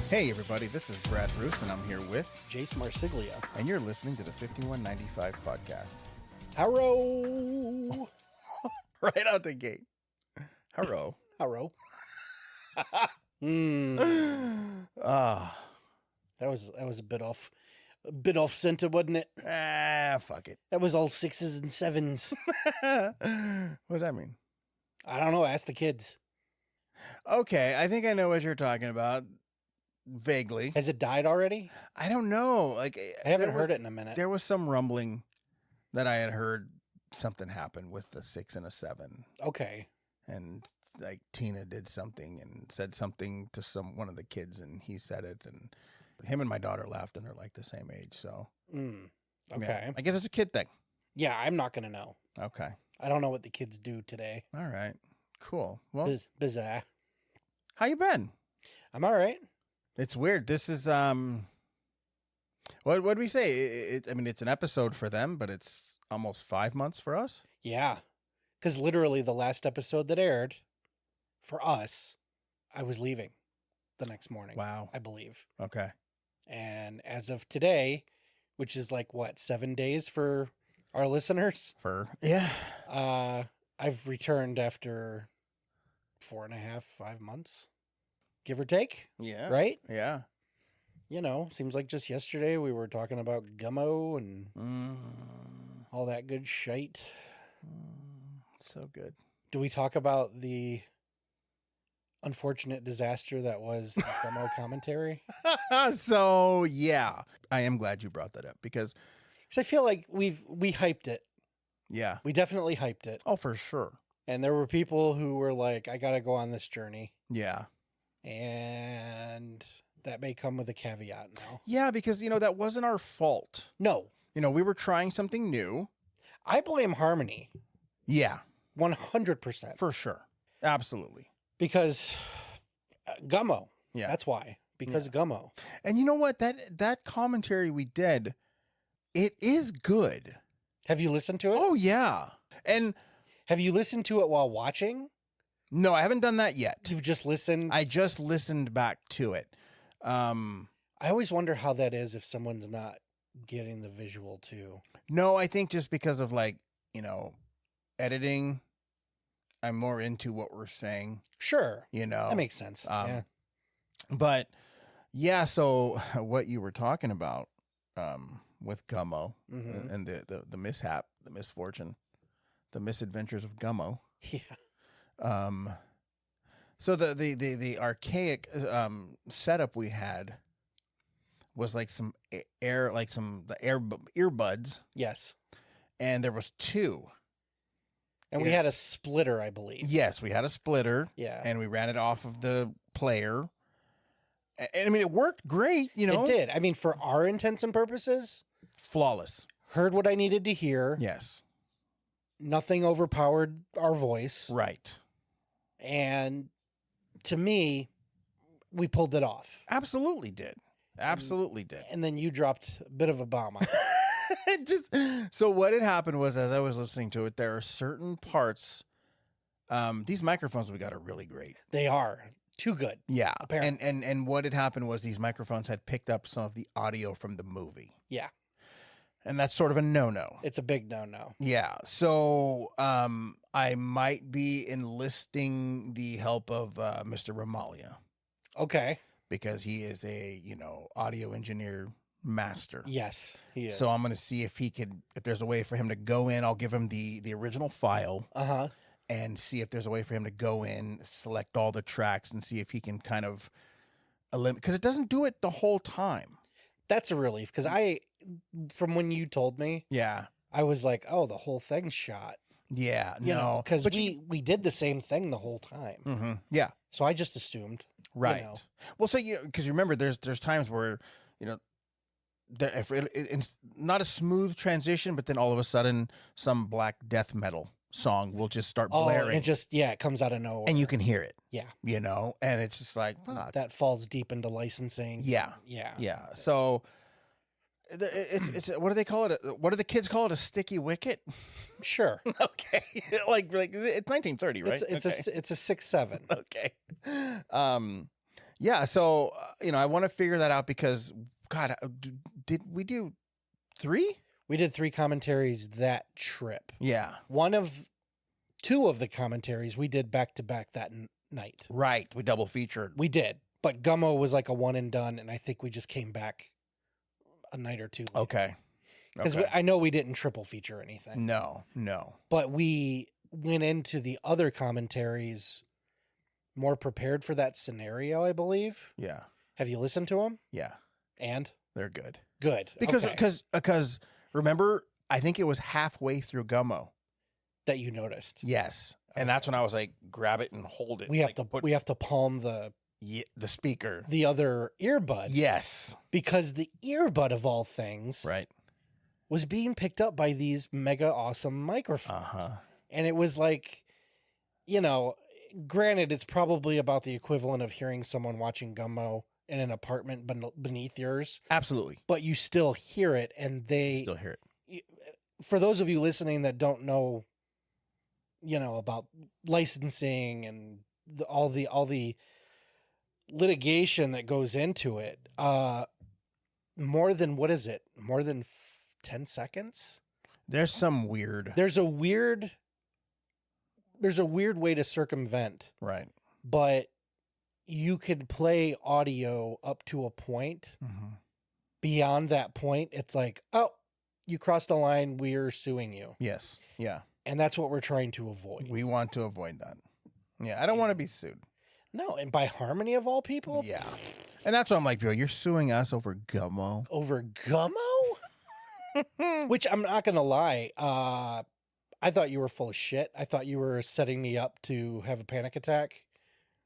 Hey everybody, this is Brad Bruce and I'm here with Jase Marsiglia. and you're listening to the 5195 podcast. Hello. Right out the gate. Hello. Hello. That was a bit off center, wasn't it? Fuck it. That was all sixes and sevens. What does that mean? I don't know. Ask the kids. Okay, I think I know what you're talking about. Vaguely. Has it died already? I don't know. Like I haven't heard it in a minute. There was some rumbling that I had heard something happen with the 6 and a 7. Okay. And like Tina did something and said something to one of the kids and he said it and him and my daughter laughed and they're like the same age. So Okay. yeah, I guess it's a kid thing. Yeah, I'm not gonna know. Okay. I don't know what the kids do today. All right. Cool. Well, Bizarre. how you been? I'm all right. It's weird. This is what would we say? I mean, it's an episode for them, but it's almost 5 months for us. Yeah, because literally the last episode that aired for us, I was leaving the next morning. Wow. I believe. Okay. And as of today, which is like what, 7 days for our listeners? Yeah. I've returned after 4.5, 5 months, give or take. Yeah. Right? Yeah. You know, seems like just yesterday we were talking about gummo and all that good shite. So good. Do we talk about the unfortunate disaster that was the gummo commentary? So yeah, I am glad you brought that up because I feel like we hyped it. yeah, We definitely hyped it. oh for sure. And there were people who were like, I got to go on this journey. Yeah. And that may come with a caveat now. Yeah, because that wasn't our fault. No. We were trying something new. I blame Harmony. Yeah, 100%. for sure. Absolutely. Because gummo. Yeah. That's why. Because of gummo. And you know what? That commentary we did, it is good. Have you listened to it? Oh yeah. And have you listened to it while watching? no, I haven't done that yet. You've just listened? I just listened back to it. I always wonder how that is if someone's not getting the visual too. No, I think just because of editing, I'm more into what we're saying. Sure. That makes sense. Yeah. But yeah, so what you were talking about with Gummo and the mishap, the misfortune, the misadventures of Gummo. Yeah. So the archaic setup we had was like some air, like the earbuds. Yes. And there was 2. And we had a splitter, I believe. Yes, we had a splitter. Yeah. And we ran it off of the player. And I mean, it worked great, It did. I mean, for our intents and purposes. Flawless. Heard what I needed to hear. Yes. Nothing overpowered our voice. Right. And to me, we pulled it off. Absolutely did. Absolutely did. And then you dropped a bit of a bomb on it. So what had happened was, as I was listening to it, there are certain parts. These microphones we got are really great. They are too good. Yeah. Apparently. And what had happened was these microphones had picked up some of the audio from the movie. Yeah. And that's sort of a no-no. It's a big no-no. Yeah. So I might be enlisting the help of Mr. Ramalia. Okay. Because he is a, audio engineer master. Yes, he is. So I'm going to see if there's a way for him to go in. I'll give him the original file. Uh-huh. And see if there's a way for him to go in, select all the tracks, and see if he can kind of eliminate. Because it doesn't do it the whole time. That's a relief. Because from when you told me, yeah, I was like, oh, the whole thing's shot. Yeah, no. Because we did the same thing the whole time. Mm-hmm. Yeah. So I just assumed. Right. Well, so, because you remember, there's times where, if it's not a smooth transition, but then all of a sudden some black death metal song will just start blaring. And it comes out of nowhere. And you can hear it. Yeah. And it's just like, fuck. That falls deep into licensing. Yeah. Yeah. Yeah. So it's what do they call it? What do the kids call it? A sticky wicket? Sure. Okay. like it's 1930, right? It's a 6-7. Okay. Yeah, so I want to figure that out because God, did we do 3? We did 3 commentaries that trip. Yeah. 2 of the commentaries we did back to back that night. Right, we double featured. We did, but Gummo was like a one and done, and I think we just came back a night or 2 later. Okay. Because Okay. I know we didn't triple feature anything. No. But we went into the other commentaries more prepared for that scenario, I believe. Yeah. Have you listened to them? Yeah. And? They're good. Good. Because okay. Remember, I think it was halfway through Gummo. That you noticed. Yes. And that's when I was like, grab it and hold it. We have to palm the speaker. The other earbud. Yes. Because the earbud of all things right. was being picked up by these mega awesome microphones. Uh-huh. And it was like, granted, it's probably about the equivalent of hearing someone watching Gummo in an apartment beneath yours. Absolutely. But you still hear it, and they still hear it. For those of you listening that don't know, about licensing and all the litigation that goes into it, more than, what is it? More than 10 seconds? There's a weird way to circumvent. Right. But you could play audio up to a point. Mm-hmm. Beyond that point, it's like, oh, you crossed the line, we're suing you. Yes. Yeah. And that's what we're trying to avoid. We want to avoid that. Yeah, I don't want to be sued. No, and by Harmony of all people? Yeah. And that's what I'm like, Bill, you're suing us over Gummo? Over Gummo? Which, I'm not going to lie, I thought you were full of shit. I thought you were setting me up to have a panic attack.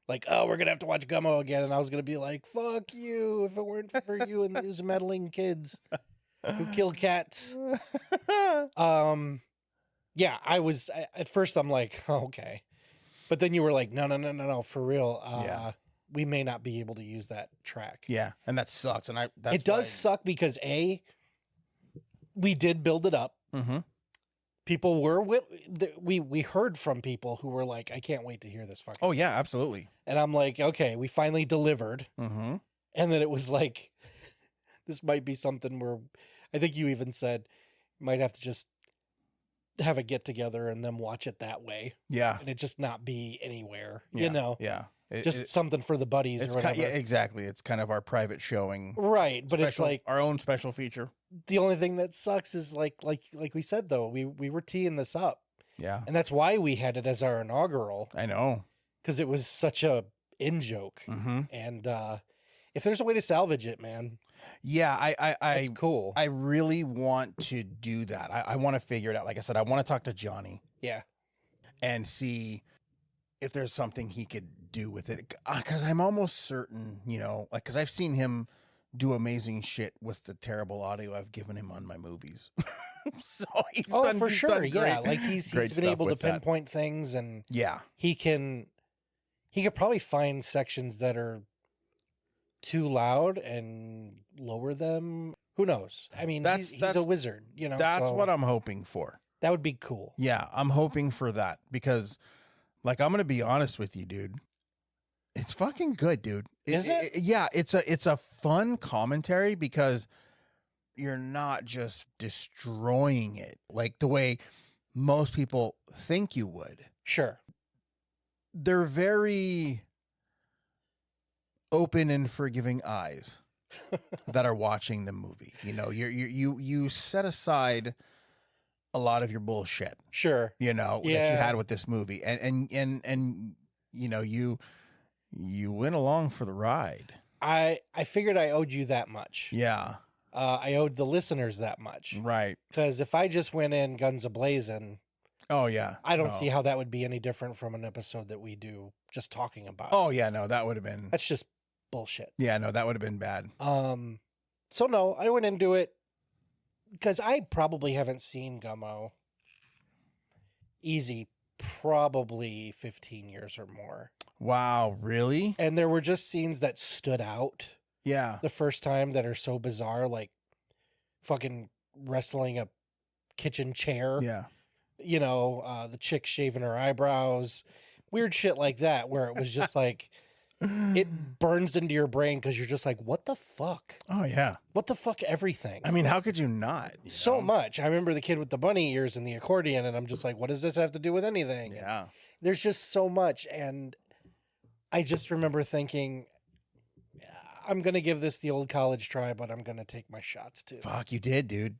Like, oh, we're going to have to watch Gummo again. And I was going to be like, fuck you, if it weren't for you and those meddling kids who kill cats. Yeah, I was, at first I'm like, oh, okay. But then you were like, no, for real. We may not be able to use that track. Yeah, and that sucks. And it does suck because we did build it up. Mm-hmm. People were, we heard from people who were like, I can't wait to hear this fucking. Oh, yeah, absolutely. And I'm like, okay, we finally delivered. Mm-hmm. And then it was like, this might be something where, I think you even said, you might have to just have a get together and then watch it that way. Yeah. And it just not be anywhere, Yeah. Yeah. Just something for the buddies or whatever. Yeah, exactly. It's kind of our private showing. Right. But it's like our own special feature. The only thing that sucks is like we said, though, we were teeing this up. Yeah. And that's why we had it as our inaugural. I know. Because it was such a in-joke. Mm-hmm. And if there's a way to salvage it, man. Yeah, it's cool. I really want to do that. I want to figure it out. Like I said, I want to talk to Johnny. Yeah. And see if there's something he could do with it. Because I'm almost certain, because I've seen him do amazing shit with the terrible audio I've given him on my movies. So he's done, for he's sure. done Yeah, like he's been able to pinpoint things, and yeah, he could probably find sections that are too loud and lower them. Who knows? I mean, he's a wizard, That's what I'm hoping for. That would be cool. Yeah, I'm hoping for that because, like, I'm gonna be honest with you, dude. It's fucking good, dude. Is it? Yeah, it's a fun commentary because you're not just destroying it like the way most people think you would. Sure. They're very open and forgiving eyes that are watching the movie. You set aside a lot of your bullshit. Sure. That you had with this movie. And you went along for the ride. I figured I owed you that much. Yeah. I owed the listeners that much. Right. Because if I just went in guns a-blazing, oh, yeah. I don't see how that would be any different from an episode that we do just talking about. Oh, yeah, no, that would have been... That's just bullshit. Yeah, no, that would have been bad. So, no, I went into it because I probably haven't seen Gummo probably 15 years or more. Wow, really? And there were just scenes that stood out. Yeah. The first time that are so bizarre, like fucking wrestling a kitchen chair. Yeah. The chick shaving her eyebrows, weird shit like that, where it was just like, it burns into your brain because you're just like, what the fuck? Oh yeah. What the fuck? Everything. I mean, how could you not? So much. I remember the kid with the bunny ears and the accordion, and I'm just like, what does this have to do with anything? Yeah. There's just so much, and I just remember thinking, I'm gonna give this the old college try, but I'm gonna take my shots too. Fuck, you did, dude.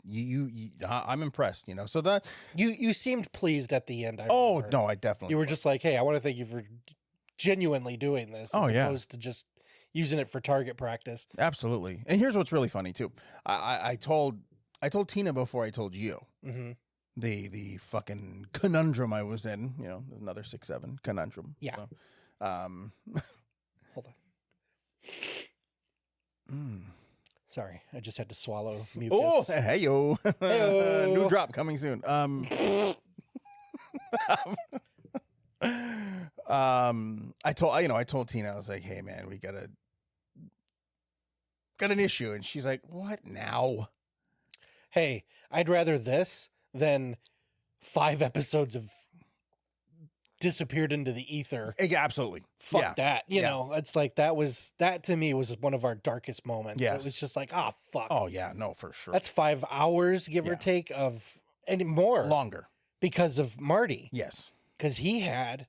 I'm impressed. So that You seemed pleased at the end. I Oh remember. no, I definitely. You were just like, hey, I want to thank you for genuinely doing this, Oh, as yeah. opposed to just using it for target practice. Absolutely. And here's what's really funny too. I told Tina before I told you Mm-hmm. the fucking conundrum I was in. Another 6'7" conundrum. Yeah. So, Hold on. mm. Sorry, I just had to swallow mucus. Oh, hey yo! Heyo. New drop coming soon. I told Tina, I was like, hey man, we got an issue, and she's like, what now? Hey, I'd rather this than 5 episodes of disappeared into the ether. Absolutely. Fuck Yeah. that. You know, it's like that to me was one of our darkest moments. Yes. It was just like, oh, fuck. Oh yeah, no, for sure. That's 5 hours, give or Yeah. take, and more. Longer. Because of Marty. Yes. Because he had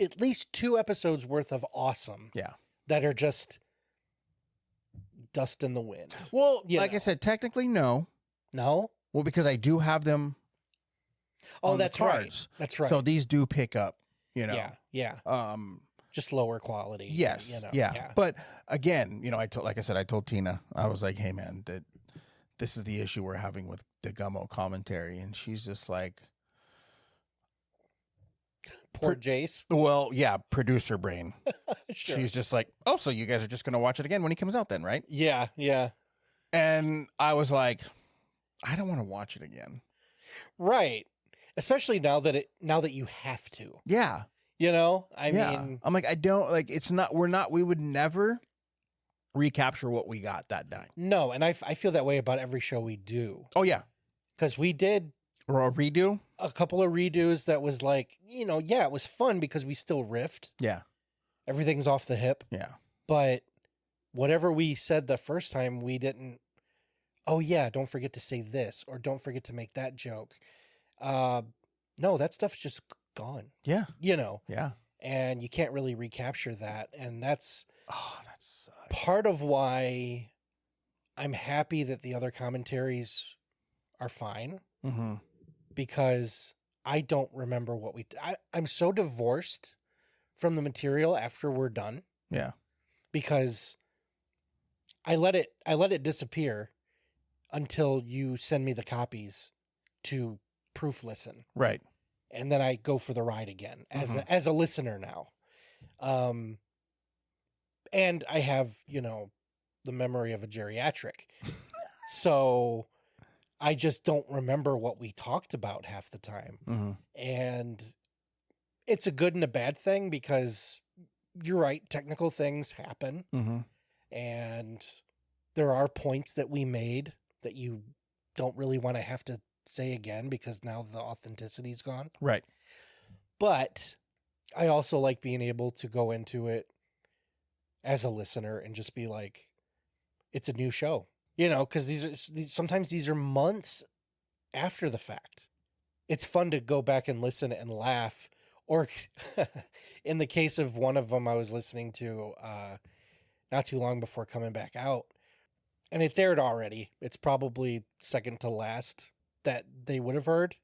at least 2 episodes worth of awesome. Yeah. That are just dust in the wind. Well, You like I know. said, technically no. No? Well, because I do have them. Oh, on the that's right. cards. That's right. So these do pick up. Yeah. Just lower quality. Yes. Yeah. But again, I told Tina, I was like, hey man, that this is the issue we're having with the Gummo commentary, and she's just like, Poor Jase. well, yeah, producer brain. Sure. She's just like, oh, so you guys are just gonna watch it again when he comes out, then, right? Yeah. And I was like, I don't want to watch it again. Right. Especially now that you have to. Yeah. I Yeah. mean, I'm like, I don't like. We would never recapture what we got that night. no, and I feel that way about every show we do. Oh yeah. Because we did Or a redo. a couple of redos that was like, it was fun because we still riffed. Yeah. Everything's off the hip. Yeah. But whatever we said the first time, we didn't, oh yeah, don't forget to say this, or don't forget to make that joke. No, that stuff's just gone, Yeah. Yeah. and you can't really recapture that. And that's Oh, that's part of why I'm happy that the other commentaries are fine, mm-hmm. because I don't remember what I'm so divorced from the material after we're done. Yeah. Because I let it disappear until you send me the copies to proof listen. Right. And then I go for the ride again as a listener now. And I have, the memory of a geriatric. So I just don't remember what we talked about half the time. Mm-hmm. And it's a good and a bad thing, because you're right, technical things happen. Mm-hmm. And there are points that we made that you don't really want to have to say again, because now the authenticity's gone. Right. But I also like being able to go into it as a listener and just be like, it's a new show, because sometimes these are months after the fact. It's fun to go back and listen and laugh. Or in the case of one of them I was listening to not too long before coming back out, and it's aired already. It's probably second to last that they would have heard.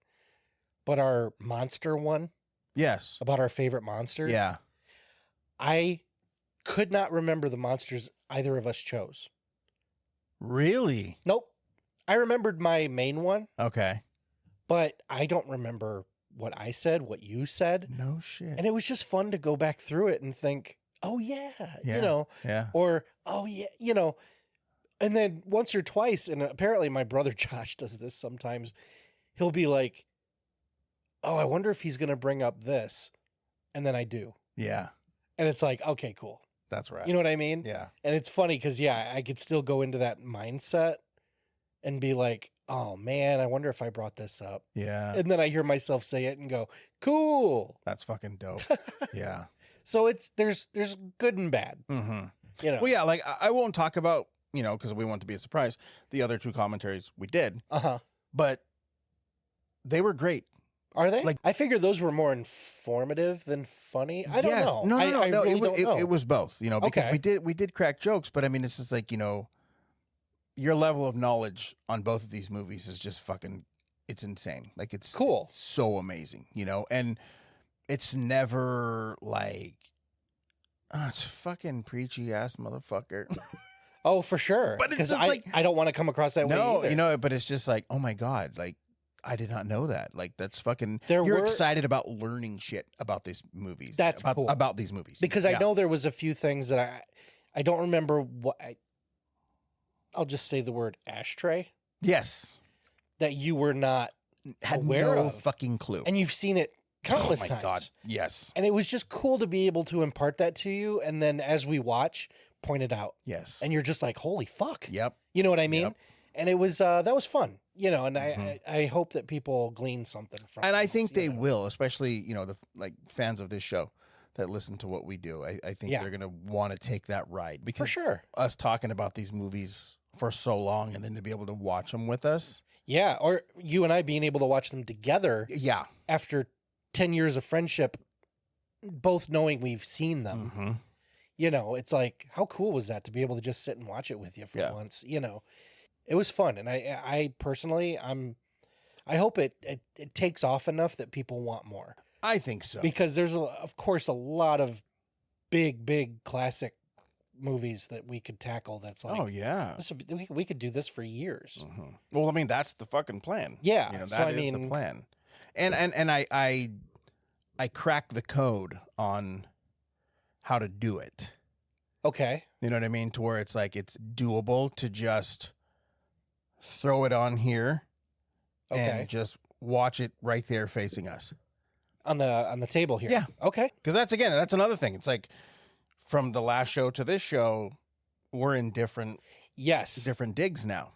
But our monster one, Yes. about our favorite monster, Yeah. I could not remember the monsters either of us chose. Really? Nope. I remembered my main one, Okay. but I don't remember what I said, what you said. No shit. And it was just fun to go back through it and think, oh yeah, Yeah. or, oh yeah, and then once or twice, and apparently my brother Josh does this sometimes, he'll be like, oh, I wonder if he's going to bring up this. And then I do. Yeah. And it's like, okay, cool. That's right. You know what I mean? Yeah. And it's funny because, I could still go into that mindset and be like, oh man, I wonder if I brought this up. Yeah. And then I hear myself say it and go, cool. That's fucking dope. Yeah. So there's good and bad. Mm-hmm. You know. Well, yeah, like I won't talk about, because we want to be a surprise, the other two commentaries we did, but they were great. Are they? Like, I figured those were more informative than funny. I don't know. No, I really don't know. It was both, because Okay. we did crack jokes, but I mean, it's just like, your level of knowledge on both of these movies is just fucking, it's insane. Like, it's Cool. it's so amazing, and it's never like, oh, it's fucking preachy ass motherfucker. Oh, for sure. But it's because just like, I don't want to come across that way either. No, but it's just like, oh my God, like, I did not know that. Like, that's fucking, You're you're excited about learning shit about these movies. That's cool. About these movies. Because I know there was a few things that I don't remember what I'll just say the word ashtray. Yes. That you were not had aware no of. fucking clue. And you've seen it countless times. Oh my God. Yes. And it was just cool to be able to impart that to you. And then as we watch, point it out. Yes. And you're just like, holy fuck. Yep. You know what I mean? Yep. And it was, that was fun, and I hope that people glean something from it. And I think they will, especially, the fans of this show that listen to what we do. I think they're going to want to take that ride. Because for sure. Us talking about these movies for so long and then to be able to watch them with us. Yeah. Or you and I being able to watch them together. Yeah. After 10 years of friendship, both knowing we've seen them. Mm-hmm. It's like, how cool was that to be able to just sit and watch it with you for once, It was fun. And I personally, I hope it takes off enough that people want more. I think so. Because there's, of course, a lot of big classic movies that we could tackle. That's like, oh yeah, we could do this for years. Mm-hmm. Well, I mean, that's the fucking plan. Yeah, that is the plan. And I cracked the code on how to do it. Okay. You know what I mean? To where it's like it's doable to just throw it on here and just watch it right there facing us on the table here. Yeah. Okay. Because that's another thing. It's like from the last show to this show, we're in different digs now.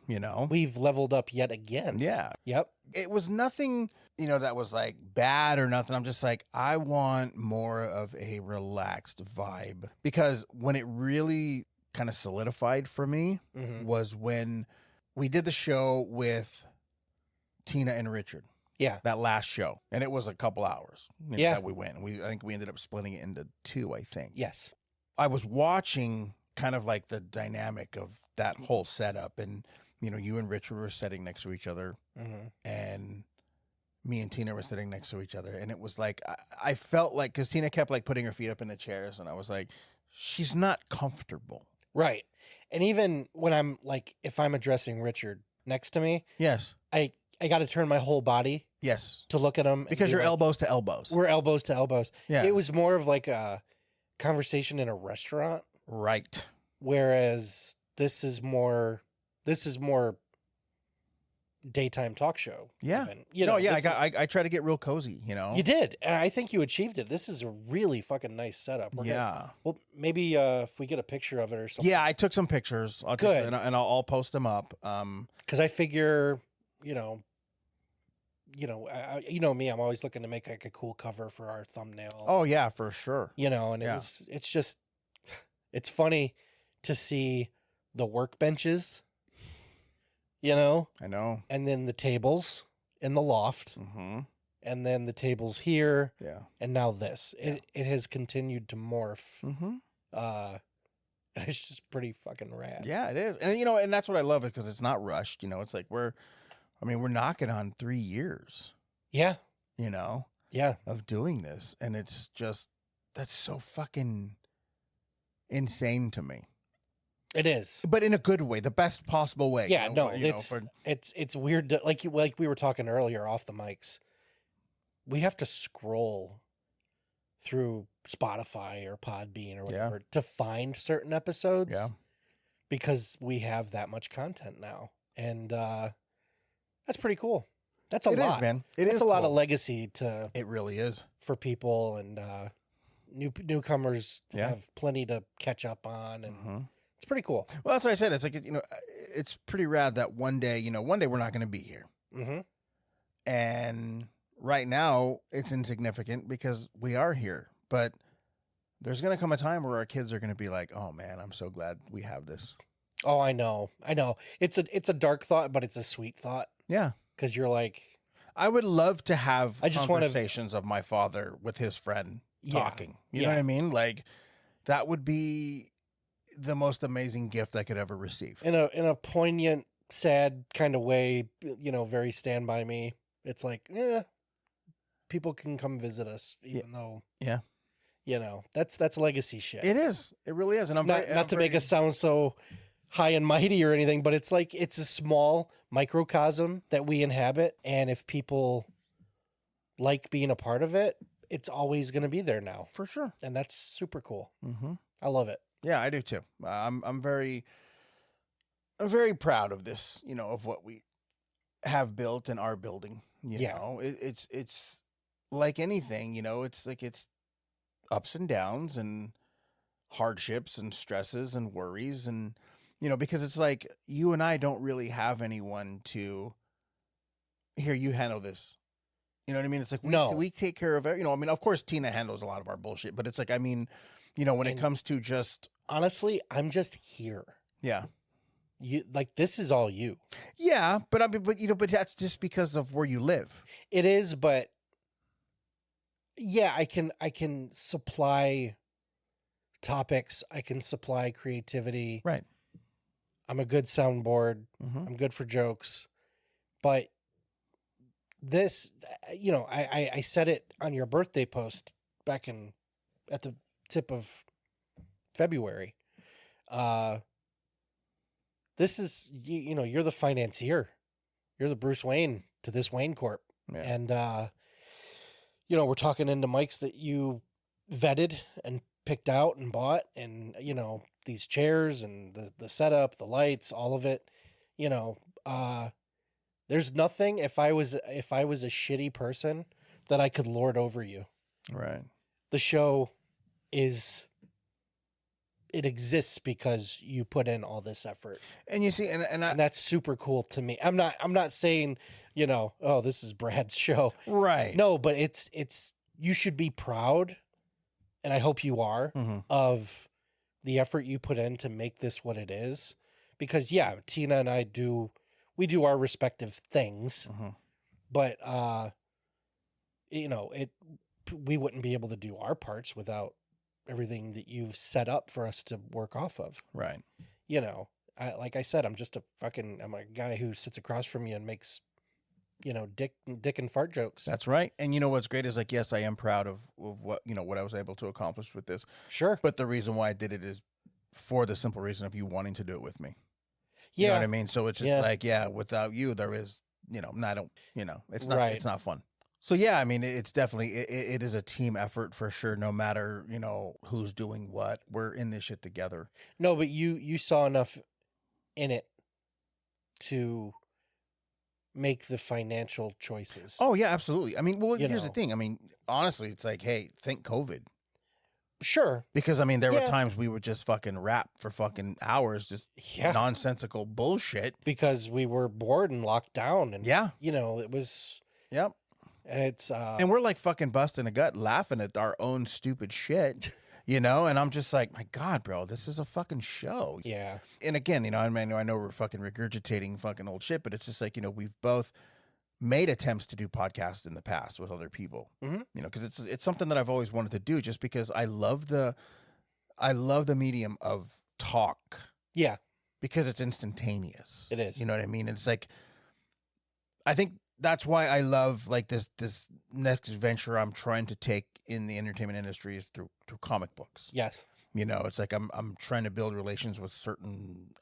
We've leveled up yet again. Yeah. Yep. It was nothing, that was like bad or nothing. I'm just like, I want more of a relaxed vibe, because when it really kind of solidified for me was when we did the show with Tina and Richard. Yeah. That last show. And it was a couple hours that we went. I think we ended up splitting it into 2, I think. Yes. I was watching kind of like the dynamic of that whole setup. And, you and Richard were sitting next to each other. And me and Tina were sitting next to each other. And it was like, I felt like, because Tina kept like putting her feet up in the chairs. And I was like, she's not comfortable. Right. And even when I'm like, if I'm addressing Richard next to me, yes, I got to turn my whole body, to look at him, because you're like, elbows to elbows. We're elbows to elbows. Yeah, it was more of like a conversation in a restaurant, right? Whereas this is more daytime talk show. Yeah, even. I try to get real cozy. You did, and I think you achieved it. This is a really fucking nice setup. Well, maybe if we get a picture of it or something. Yeah, I took some pictures. Good, and I'll post them up. Because I figure, you know me, I'm always looking to make like a cool cover for our thumbnail. Oh yeah, for sure. And it's just, it's funny to see the workbenches. I know. And then the tables in the loft. And then the tables here. Yeah. And now this. Yeah. It has continued to morph. It's just pretty fucking rad. Yeah, it is. And and that's what I love, it because it's not rushed. It's like we're knocking on 3 years. Yeah. Yeah. Of doing this. And it's just, that's so fucking insane to me. It is, but in a good way, the best possible way. Yeah, it's weird to, like we were talking earlier off the mics. We have to scroll through Spotify or Podbean or whatever to find certain episodes. Yeah, because we have that much content now, and that's pretty cool. That's a lot, is, man. It's a lot of legacy to. It really is for people and newcomers to have plenty to catch up on and. It's pretty cool. Well, that's what I said. It's like, it's pretty rad that one day we're not going to be here. And right now it's insignificant because we are here. But there's going to come a time where our kids are going to be like, oh man, I'm so glad we have this. Oh, I know. It's a dark thought, but it's a sweet thought. Yeah. Because you're like, I would love to have I just wanna- conversations of my father with his friend Yeah. talking. You know what I mean? Like, that would be the most amazing gift I could ever receive. in a poignant, sad kind of way, very Stand By Me. It's like, people can come visit us, even though, that's legacy shit. It is. It really is. And I'm not to make us sound so high and mighty or anything, but it's like it's a small microcosm that we inhabit, and if people like being a part of it, it's always going to be there now, for sure. and that's super cool. Mm-hmm. I love it. Yeah, I do too. I'm very proud of this. Of what we have built and are building. You know, it's like anything. It's like it's ups and downs and hardships and stresses and worries and. Because it's like you and I don't really have anyone to, here, you handle this. You know what I mean? It's like, we take care of it. Of course, Tina handles a lot of our bullshit, but it's like, when it comes to just. Honestly, I'm just here. Yeah. You like, this is all you. Yeah. But but that's just because of where you live. It is, but yeah, I can supply topics. I can supply creativity. Right. I'm a good soundboard. Mm-hmm. I'm good for jokes. But this, I said it on your birthday post back at the tip of February. This is, you're the financier. You're the Bruce Wayne to this Wayne Corp. Yeah. And, we're talking into mics that you vetted and picked out and bought, and these chairs and the setup, the lights, all of it. There's nothing, if I was a shitty person, that I could lord over you. Right. The show it exists because you put in all this effort, and you see, and that's super cool to me. I'm not saying oh, this is Brad's show, right? No, but it's you should be proud, and I hope you are, of the effort you put in to make this what it is. Because Tina and I do our respective things, but we wouldn't be able to do our parts without everything that you've set up for us to work off of. Right. Like I said, I'm a guy who sits across from you and makes dick and fart jokes. That's right. And what's great is, like, yes, I am proud of what what I was able to accomplish with this. Sure. But the reason why I did it is for the simple reason of you wanting to do it with me. Yeah. You know what I mean? So it's just like, without you, there is, I don't, it's not, right. It's not fun. So it's definitely, it is a team effort for sure. No matter, who's doing what, we're in this shit together. No, but you saw enough in it to make the financial choices. Oh yeah, absolutely. Here's the thing. Honestly, it's like, hey, thank COVID. Sure. Because there were times we would just fucking rap for fucking hours, just nonsensical bullshit. Because we were bored and locked down, and it was. Yep. And it's and we're like fucking busting a gut laughing at our own stupid shit. And I'm just like, my God, bro, this is a fucking show. Yeah. And again, I know we're fucking regurgitating fucking old shit, but it's just like, we've both made attempts to do podcasts in the past with other people, because it's something that I've always wanted to do, just because I love the medium of talk. Yeah. Because it's instantaneous. It is. You know what I mean? It's like, I think that's why I love like this next venture I'm trying to take in the entertainment industry is through comic books. Yes. It's like I'm trying to build relations with certain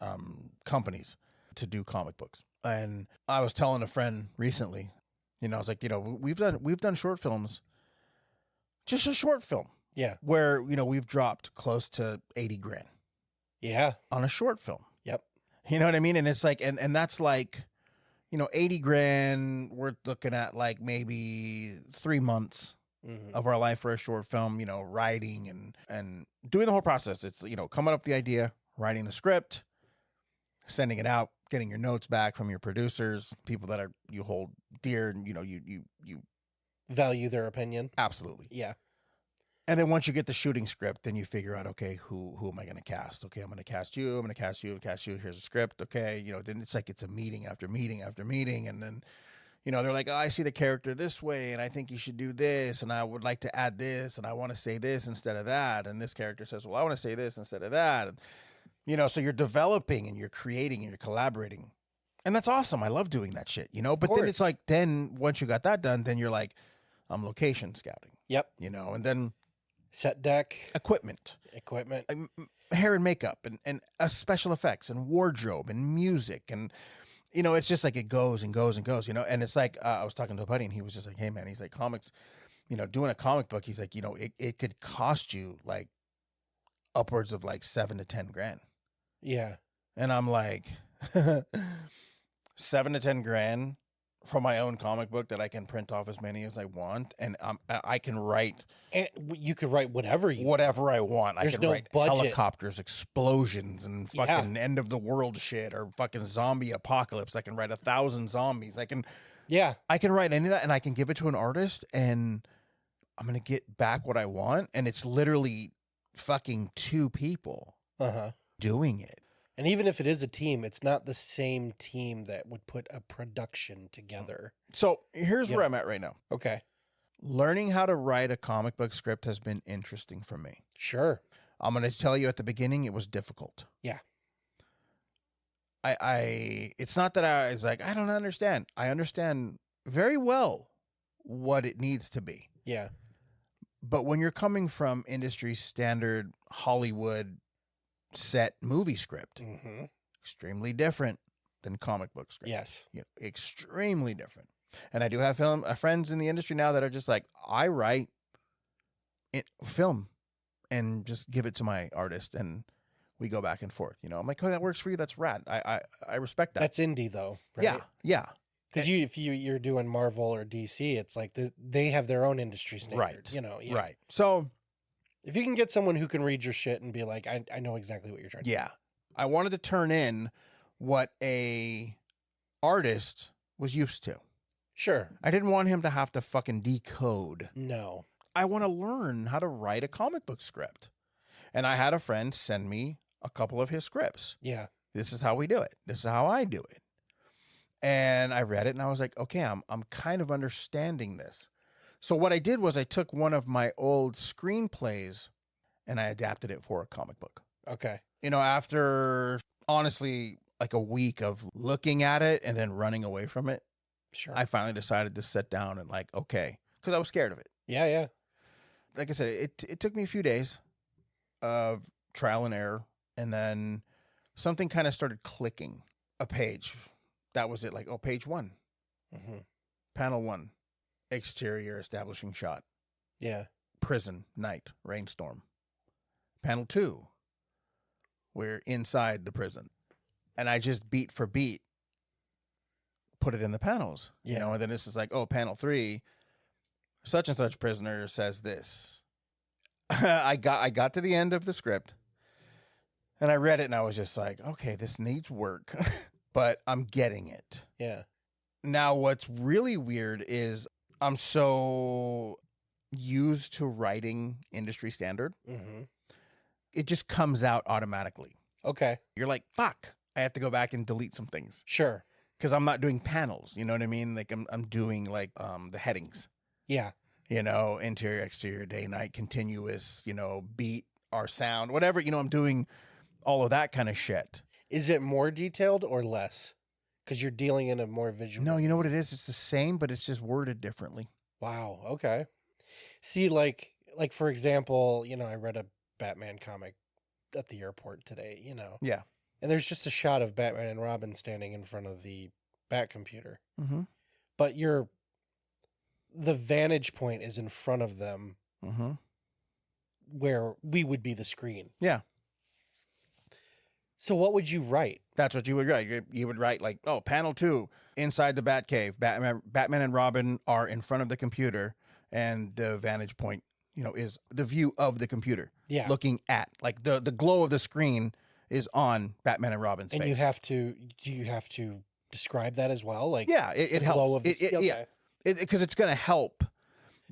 companies to do comic books. And I was telling a friend recently, I was like, we've done short films, just a short film. Yeah. Where, we've dropped close to 80 grand. Yeah. On a short film. Yep. You know what I mean? And it's like, and that's like, 80 grand, we're looking at like maybe 3 months of our life for a short film, writing and doing the whole process. It's, coming up with the idea, writing the script, sending it out, getting your notes back from your producers, people that you hold dear, and, you value their opinion. Absolutely. Yeah. And then once you get the shooting script, then you figure out, okay, who am I going to cast? Okay, I'm going to cast you. I'm going to cast you. Cast you. Here's a script. Okay, then it's like it's a meeting after meeting after meeting, and then they're like, oh, I see the character this way, and I think you should do this, and I would like to add this, and I want to say this instead of that, and this character says, well, I want to say this instead of that, and so you're developing and you're creating and you're collaborating, and that's awesome. I love doing that shit, But then it's like, then once you got that done, then you're like, I'm location scouting. Yep. And then set deck, equipment, hair and makeup, and special effects, and wardrobe, and music, and it's just like it goes and goes and goes, and it's like I was talking to a buddy, and he was just like, hey man, he's like, comics, doing a comic book, he's like, it could cost you like upwards of like $7 to $10 grand. Yeah. And I'm like, $7 to $10 grand for my own comic book that I can print off as many as I want, and I can write. And you could write whatever I want. There's I can no write budget. Helicopters, explosions, and fucking end of the world shit, or fucking zombie apocalypse. I can write 1,000 zombies. I can write any of that, and I can give it to an artist, and I'm gonna get back what I want, and it's literally fucking 2 people doing it. And even if it is a team, it's not the same team that would put a production together. So here's where I'm at right now. Okay. Learning how to write a comic book script has been interesting for me. Sure. I'm going to tell you at the beginning, it was difficult. Yeah. It's not that I was like, I don't understand. I understand very well what it needs to be. Yeah. But when you're coming from industry standard Hollywood set movie script, extremely different than comic book script. Yes. Extremely different. And I do have friends in the industry now that are just like, I write film and just give it to my artist, and we go back and forth. I'm like, oh, that works for you. That's rad. I respect that. That's indie though, right? Yeah. Because if you're doing Marvel or DC, it's like they have their own industry standards. Right. Right. So if you can get someone who can read your shit and be like, I know exactly what you're trying to do. Yeah. I wanted to turn in what a artist was used to. Sure. I didn't want him to have to fucking decode. No. I want to learn how to write a comic book script. And I had a friend send me a couple of his scripts. Yeah. This is how we do it. This is how I do it. And I read it and I was like, okay, I'm kind of understanding this. So what I did was I took one of my old screenplays and I adapted it for a comic book. Okay. After honestly like a week of looking at it and then running away from it, sure, I finally decided to sit down and like, okay, because I was scared of it. Yeah, yeah. Like I said, it took me a few days of trial and error, and then something kind of started clicking. A page. That was it. Like, oh, page 1. Panel 1. Exterior establishing shot. Yeah. Prison, night, rainstorm. Panel 2. We're inside the prison. And I just beat for beat put it in the panels. Yeah. And then this is like, oh, panel 3, such and such prisoner says this. I got to the end of the script and I read it and I was just like, okay, this needs work, but I'm getting it. Yeah. Now, what's really weird is I'm so used to writing industry standard. It just comes out automatically. Okay. You're like, fuck, I have to go back and delete some things. Sure. Because I'm not doing panels. You know what I mean? Like I'm doing like the headings. Yeah. Interior, exterior, day, night, continuous, beat, our sound, whatever, I'm doing all of that kind of shit. Is it more detailed or less? Because you're dealing in a more visual. No, you know what it is? It's the same, but it's just worded differently. Wow. Okay. See, like for example, I read a Batman comic at the airport today, Yeah. And there's just a shot of Batman and Robin standing in front of the Bat computer. But the vantage point is in front of them where we would be the screen. Yeah. So what would you write? That's what you would write. You would write like, oh, panel 2, inside the Batcave. Batman and Robin are in front of the computer, and the vantage point, is the view of the computer. Yeah. Looking at, like, the glow of the screen is on Batman and Robin's face. And do you have to describe that as well? Like, yeah, it helps. Glow of Yeah, because it's going to help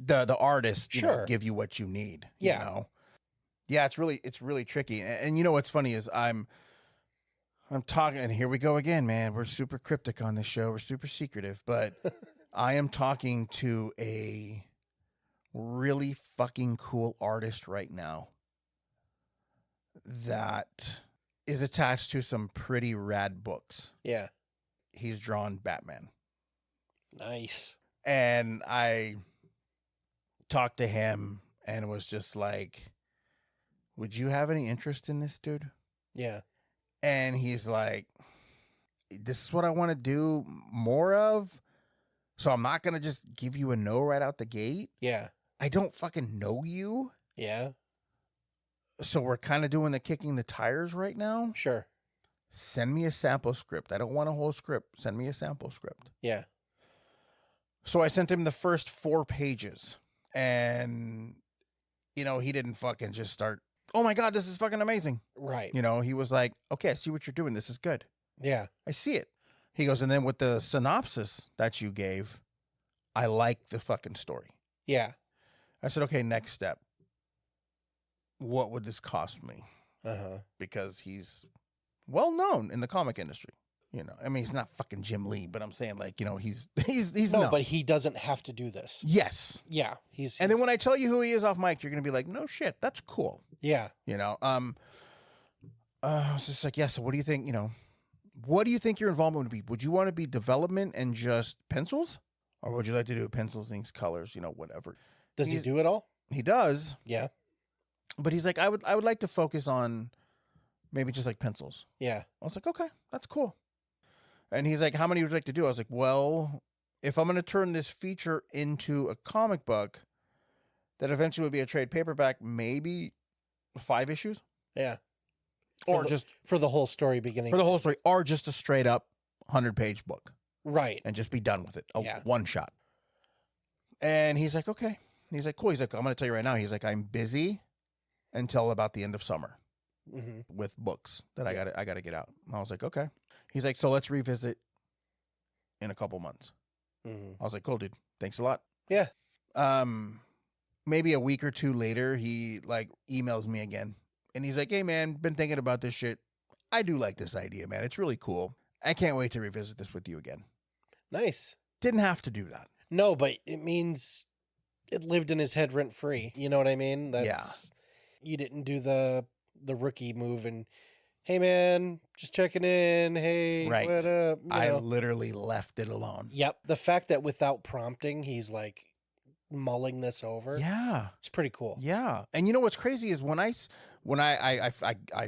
the artist, you know, Sure. give you what you need. Yeah. You know? Yeah, it's really tricky. And you know what's funny is I'm talking, and here we go again, man. We're super cryptic on this show. We're super secretive, but I am talking to a really fucking cool artist right now that is attached to some pretty rad books. Yeah. He's drawn Batman. Nice. And I talked to him and was just like, would you have any interest in this, dude? Yeah. And he's like, this is what I want to do more of. So I'm not going to just give you a no right out the gate. Yeah. I don't fucking know you. Yeah. So we're kind of doing the kicking the tires right now. Sure. Send me a sample script. I don't want a whole script. Send me a sample script. Yeah. So I sent him the first 4 pages. And, you know, he didn't fucking just start, oh my God, this is fucking amazing. Right. You know, he was like, okay, I see what you're doing. This is good. Yeah. I see it. He goes, and then with the synopsis that you gave, I like the fucking story. Yeah. I said, okay, next step. What would this cost me? Uh-huh. Because he's well known in the comic industry. You know, I mean, he's not fucking Jim Lee, but I'm saying, like, you know, he's No, known. but he doesn't have to do this. Yes. Yeah. He's And then when I tell you who he is off mic, you're gonna be like, no shit, that's cool. Yeah. You know, I was just like, yeah. So what do you think? You know, what do you think your involvement would be? Would you want to be development and just pencils, or would you like to do pencils, inks, colors? You know, whatever. Does he do it all? He does, Yeah. but he's like, I would like to focus on maybe just like pencils. Yeah. I was like, okay, that's cool. And he's like, how many would you like to do? I was like, well, if I'm going to turn this feature into a comic book that eventually would be a trade paperback, maybe 5 issues. Yeah. Or For the- just for the whole story beginning. for the whole story, or just a straight up 100-page book Right. and just be done with it. Yeah. One shot. And he's like, okay. He's like, cool. He's like, I'm going to tell you right now. He's like, I'm busy until about the end of summer Mm-hmm. with books that I got to get out. And I was like, okay. He's like, so let's revisit in a couple months. Mm-hmm. I was like, cool, dude. Thanks a lot. Yeah. Maybe a week or two later, he like emails me again. And he's like, hey, man, been thinking about this shit. I do like this idea, man. It's really cool. I can't wait to revisit this with you again. Nice. Didn't have to do that. No, but it means it lived in his head rent free. You know what I mean? That's, Yeah. You didn't do the rookie move and, hey man, just checking in. Hey, Right. what up? You I know. literally left it alone. Yep. The fact that without prompting, he's like mulling this over. Yeah. It's pretty cool. Yeah. And you know what's crazy is when I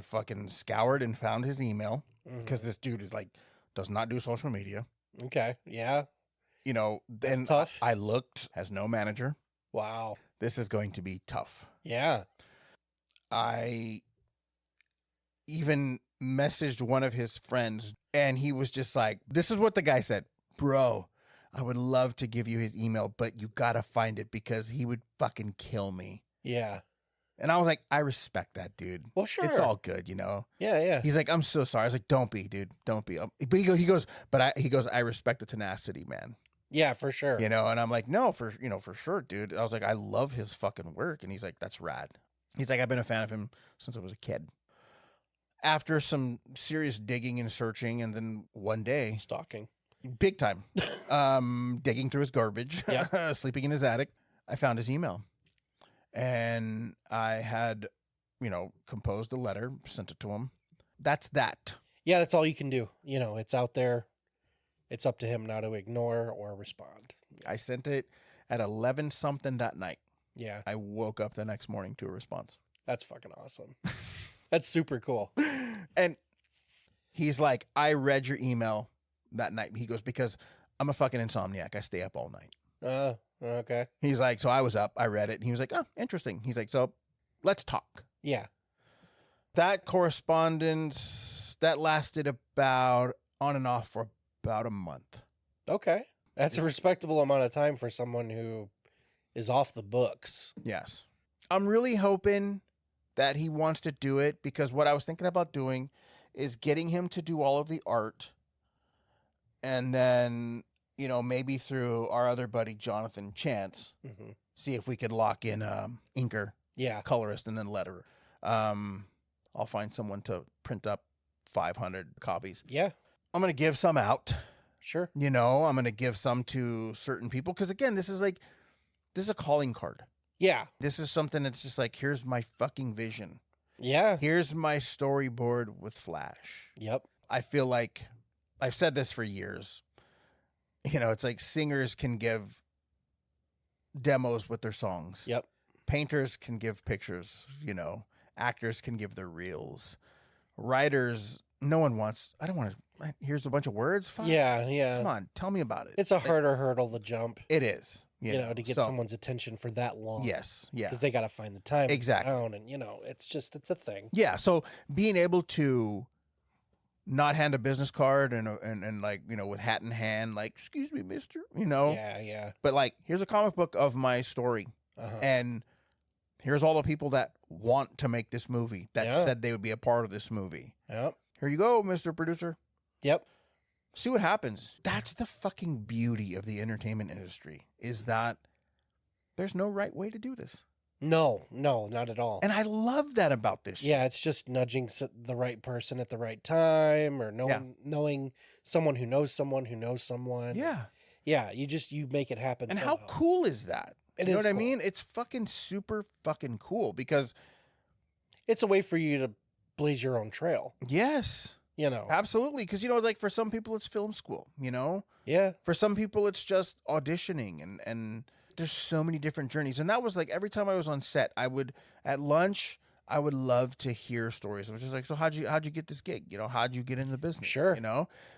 fucking scoured and found his email, because this dude is like, does not do social media. Okay. Yeah. You know, then tough. I looked, has no manager. Wow. This is going to be tough. Yeah. I even messaged one of his friends and he was just like, this is what the guy said, bro, I would love to give you his email, but you got to find it because he would fucking kill me. Yeah. And I was like, I respect that, dude. Well, sure. It's all good, you know? Yeah. Yeah. He's like, I'm so sorry. I was like, don't be, dude. Don't be. But he goes, I respect the tenacity, man. Yeah, for sure. You know? And I'm like, no, for sure, dude. I was like, I love his fucking work. And he's like, that's rad. He's like, I've been a fan of him since I was a kid. After some serious digging and searching, and then one day, Stalking. big time, digging through his garbage, sleeping in his attic, I found his email. And I had, composed a letter, sent it to him. That's that. Yeah, that's all you can do. You know, it's out there. It's up to him now to ignore or respond. I sent it at 11 something that night. Yeah. I woke up the next morning to a response. That's fucking awesome. That's super cool. And he's like, I read your email that night. He goes, because I'm a fucking insomniac. I stay up all night. Okay. He's like, so I was up, I read it. And he was like, oh, interesting. He's like, so let's talk. Yeah. That correspondence, that lasted about on and off for about a month. Okay. That's a respectable amount of time for someone who is off the books. Yes. I'm really hoping that he wants to do it, because what I was thinking about doing is getting him to do all of the art and then maybe through our other buddy Jonathan Chance, see if we could lock in inker, colorist, and then letterer. I'll find someone to print up 500 copies. Yeah. I'm going to give some out. Sure. I'm going to give some to certain people. Because again, this is a calling card. Yeah. This is something that's just like, here's my fucking vision. Yeah. Here's my storyboard with Flash. Yep. I feel like I've said this for years. It's like singers can give demos with their songs. Yep. Painters can give pictures, actors can give their reels. Writers, no one wants, I don't want to, here's a bunch of words. Fine. Yeah. Come on, tell me about it. It's a harder hurdle to jump. It is. To get someone's attention for that long. Yes. Yeah. Because they got to find the time. Exactly. And it's a thing. Yeah. So being able to not hand a business card and like, with hat in hand, like, excuse me, mister, Yeah. But like, here's a comic book of my story. And here's all the people that want to make this movie that said they would be a part of this movie. Yep. Here you go, Mr. Producer. Yep. See what happens. That's the fucking beauty of the entertainment industry, is that there's no right way to do this. No, not at all. And I love that about this shit. Yeah, it's just nudging the right person at the right time, or knowing someone who knows someone who knows someone. Yeah. Yeah, you make it happen. And somehow. how cool is that? It you know is what I cool. mean? It's fucking super fucking cool because it's a way for you to blaze your own trail. yes. Absolutely. Because, like for some people it's film school, Yeah. For some people it's just auditioning and there's so many different journeys. And that was like every time I was on set, at lunch, I would love to hear stories. I was just like, so how'd you get this gig? How'd you get into the business? Sure.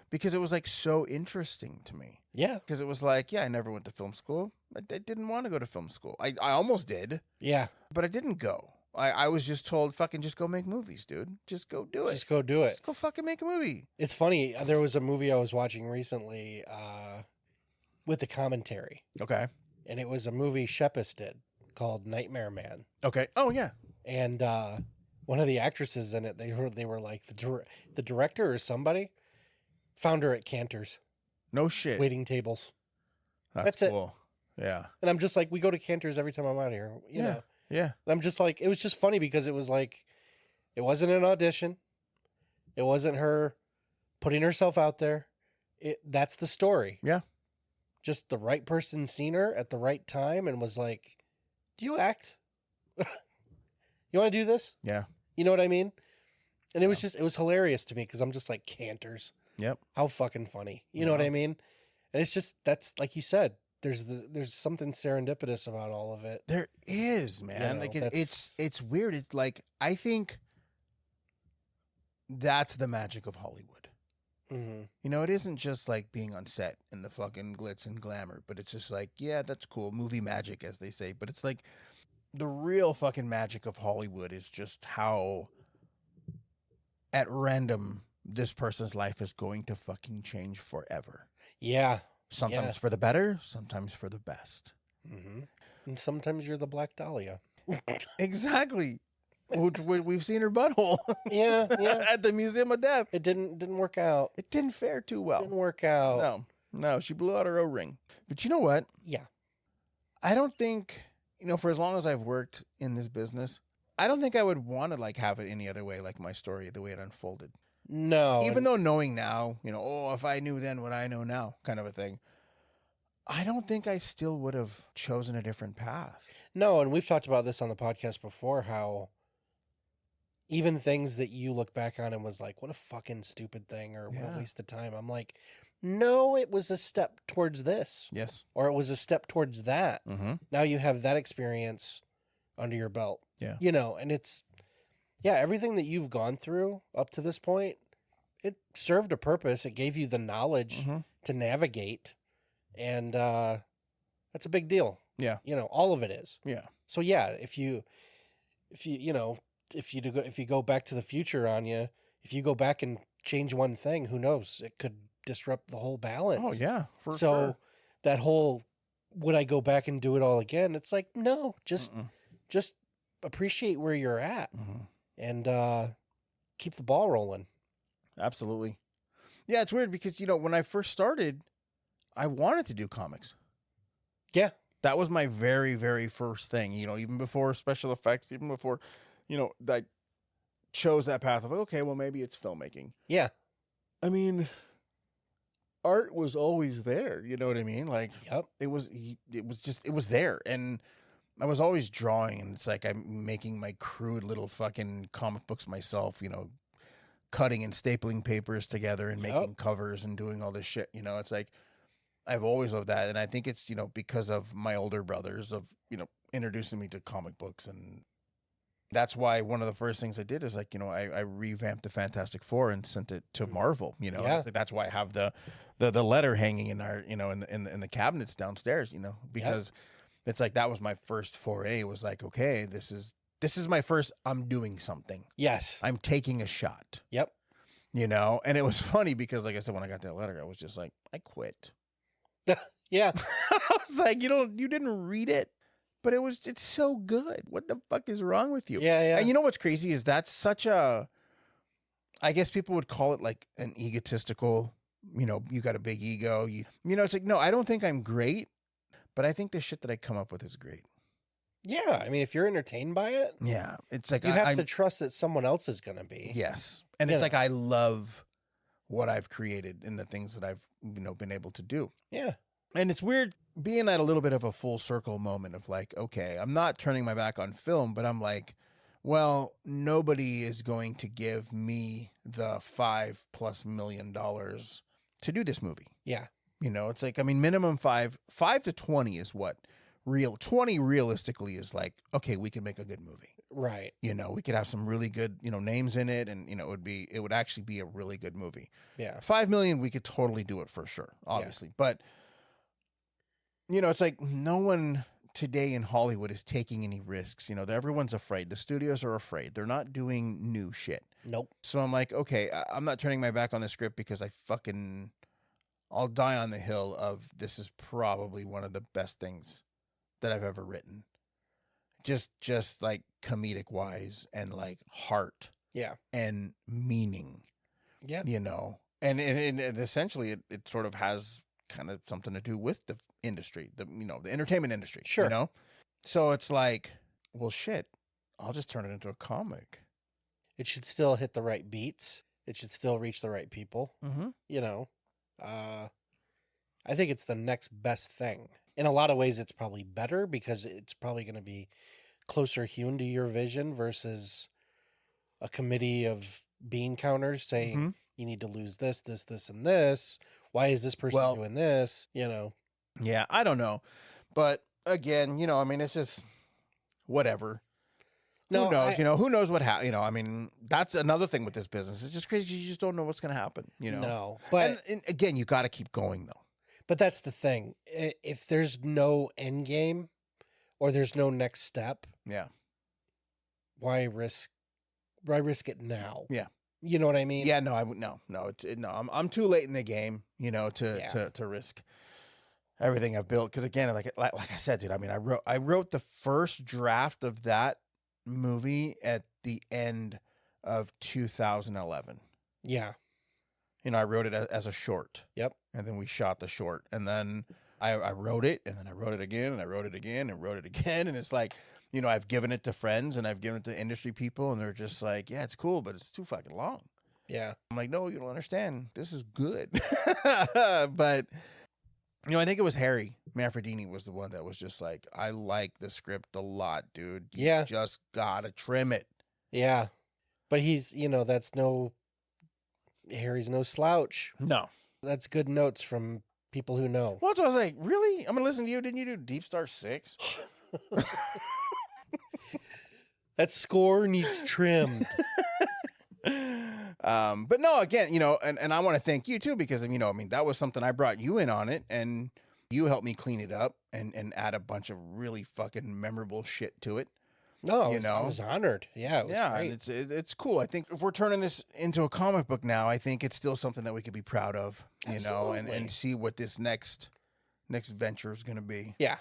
Because it was like so interesting to me. Yeah. Because it was like, I never went to film school. I didn't want to go to film school. I almost did. Yeah. But I didn't go. I was just told, fucking just go make movies, dude. Just go do it. Just go do it. Just go fucking make a movie. It's funny. There was a movie I was watching recently with the commentary. Okay. And it was a movie Shepis did called Nightmare Man. Okay. Oh, yeah. And one of the actresses in it, they were like the director or somebody found her at Cantor's. No shit. Waiting tables. That's cool. Yeah. And I'm just like, we go to Cantor's every time I'm out here. You know. Yeah. And I'm just like, it was just funny because it was like, it wasn't an audition. It wasn't her putting herself out there. That's the story. Yeah. Just the right person seen her at the right time and was like, do you act? You want to do this? Yeah. You know what I mean? And it was hilarious to me because I'm just like, Cantor's. Yep. How fucking funny. You know what I mean? And it's just, that's like you said, there's something serendipitous about all of it. There is, man. Like it's weird. It's like, I think that's the magic of Hollywood. Mm-hmm. It isn't just like being on set and the fucking glitz and glamour, but it's just like, yeah, that's cool. Movie magic, as they say. But it's like the real fucking magic of Hollywood is just how at random this person's life is going to fucking change forever. Yeah. Sometimes for the better, sometimes for the best. Mm-hmm. And sometimes you're the Black Dahlia. Exactly. We've seen her butthole. Yeah. At the Museum of Death. It didn't work out. It didn't fare too well. Didn't work out. No, she blew out her O-ring. But you know what? Yeah. I don't think, for as long as I've worked in this business, I don't think I would want to like have it any other way, like my story, the way it unfolded. No. Even though knowing now, if I knew then what I know now, kind of a thing, I don't think I still would have chosen a different path. No, and we've talked about this on the podcast before, how even things that you look back on and was like, what a fucking stupid thing, or what a waste of time. I'm like, no, it was a step towards this. Yes. Or it was a step towards that. Mm-hmm. Now you have that experience under your belt. Yeah. And it's, everything that you've gone through up to this point, it served a purpose. It gave you the knowledge to navigate. And that's a big deal. Yeah. All of it is. Yeah. So if you go back to the future on you, if you go back and change one thing, who knows? It could disrupt the whole balance. Oh yeah. So sure. that whole, would I go back and do it all again? It's like, no, just appreciate where you're at and keep the ball rolling. Absolutely. Yeah, it's weird because, when I first started, I wanted to do comics. Yeah. That was my very, very first thing, even before special effects, even before, I chose that path of, okay, well, maybe it's filmmaking. Yeah. I mean, art was always there. You know what I mean? Like, Yep. it was there. And I was always drawing, and it's like I'm making my crude little fucking comic books myself, cutting and stapling papers together and making covers and doing all this shit. It's like, I've always loved that. And I think it's, because of my older brothers of, introducing me to comic books. And that's why one of the first things I did is like, I revamped the Fantastic Four and sent it to Marvel, Yeah. It's like, that's why I have the letter hanging in our, in the cabinets downstairs, because it's like, that was my first foray. It was like, okay, this is my first, I'm doing something. Yes. I'm taking a shot. Yep. And it was funny because, like I said, when I got that letter, I was just like, I quit. Yeah. I was like, you didn't read it, but it's so good. What the fuck is wrong with you? Yeah, yeah. And you know what's crazy is that's such a, I guess people would call it like an egotistical, you got a big ego. It's like, no, I don't think I'm great, but I think the shit that I come up with is great. Yeah. I mean, if you're entertained by it, Yeah. It's like, you have to trust that someone else is going to be. Yes. And it's like, I love what I've created and the things that I've, been able to do. Yeah. And it's weird being at a little bit of a full circle moment of like, okay, I'm not turning my back on film, but I'm like, well, nobody is going to give me the $5+ million to do this movie. Yeah. It's like, I mean, minimum 5 to 20 is what 20 realistically is like, okay, we can make a good movie. Right. We could have some really good, names in it, and it would actually be a really good movie. Yeah. 5 million, we could totally do it for sure, obviously. Yeah. But it's like no one today in Hollywood is taking any risks. Everyone's afraid. The studios are afraid. They're not doing new shit. Nope. So I'm like, okay, I'm not turning my back on the script because I'll die on the hill of this is probably one of the best things that I've ever written. Just like comedic wise and like heart. Yeah. And meaning. Yeah. And essentially it sort of has kind of something to do with the industry, the entertainment industry. Sure. So it's like, well, shit, I'll just turn it into a comic. It should still hit the right beats. It should still reach the right people. Mm-hmm. I think it's the next best thing. In a lot of ways, it's probably better because it's probably going to be closer hewn to your vision versus a committee of bean counters saying, you need to lose this, this, this, and this. Why is this person doing this? Yeah, I don't know. But again, I mean, it's just whatever. No, who knows? Who knows what happens? I mean, that's another thing with this business. It's just crazy. You just don't know what's going to happen, No, but and again, you got to keep going though. But that's the thing. If there's no end game or there's no next step, yeah, why risk it now? Yeah. You know what I mean? Yeah, no, I'm too late in the game, to risk everything I've built. Because again, like I said, dude, I mean, I wrote the first draft of that movie at the end of 2011. Yeah. I wrote it as a short. Yep. And then we shot the short, and then I wrote it, and then I wrote it again, and I wrote it again, and wrote it again, and it's like, I've given it to friends, and I've given it to industry people, and they're just like, yeah, it's cool, but it's too fucking long. Yeah. I'm like, no, you don't understand. This is good. But, I think it was Harry Manfredini was the one that was just like, I like the script a lot, dude. You just gotta trim it. Yeah. But he's, Harry's no slouch. No. That's good notes from people who know. Well, so I was like, really? I'm gonna listen to you. Didn't you do Deep Star 6? That score needs trimmed. But no, again, and I want to thank you too, because, that was something I brought you in on it, and you helped me clean it up and add a bunch of really fucking memorable shit to it. No, I was honored. Yeah, it was great. And it's cool. I think if we're turning this into a comic book now, I think it's still something that we could be proud of, and see what this next venture is going to be. Yeah.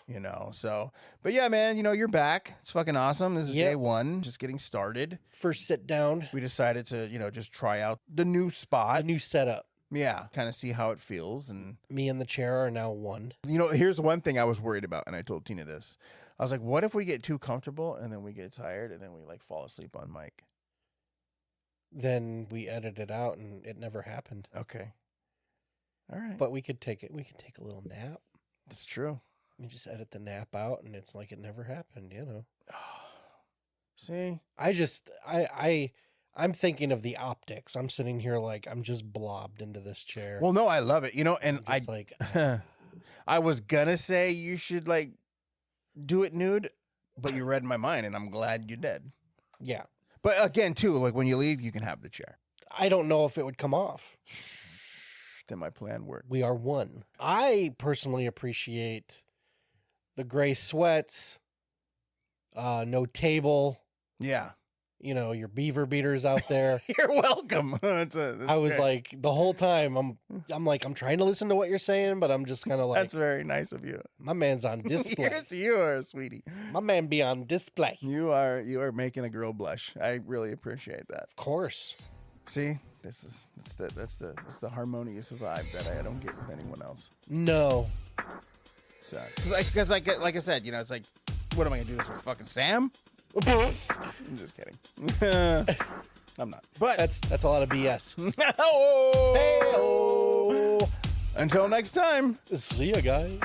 So, but yeah, man, you're back. It's fucking awesome. This is day one, just getting started. First sit down. We decided to, just try out the new spot. A new setup. Yeah, kind of see how it feels. And, Me and the chair are now one. here's one thing I was worried about, and I told Tina this. I was like, what if we get too comfortable and then we get tired and then we like fall asleep on mic? Then we edit it out and it never happened. Okay. All right. But we could take it. We could take a little nap. That's true. We just edit the nap out and it's like it never happened, See? I'm thinking of the optics. I'm sitting here like I'm just blobbed into this chair. Well, no, I love it. And I'm just like I was gonna say you should like do it nude, but you read my mind, and I'm glad you did. yeah. But again, too, like when you leave, you can have the chair. I don't know if it would come off. Then my plan worked. We are one. I personally appreciate the gray sweats, no table, Yeah. your beaver beaters out there. You're welcome. That's I was great. like the whole time I'm trying to listen to what you're saying, but I'm just kind of like That's very nice of you. my man's on display. Yes, you are, sweetie. My man be on display. You are making a girl blush. I really appreciate that. Of course. See, that's the harmonious vibe that I don't get with anyone else. No. Because like I said, it's like, what am I gonna do this with fucking Sam? I'm just kidding. I'm not. But That's a lot of BS. Hey-o. Until next time. See ya, guys.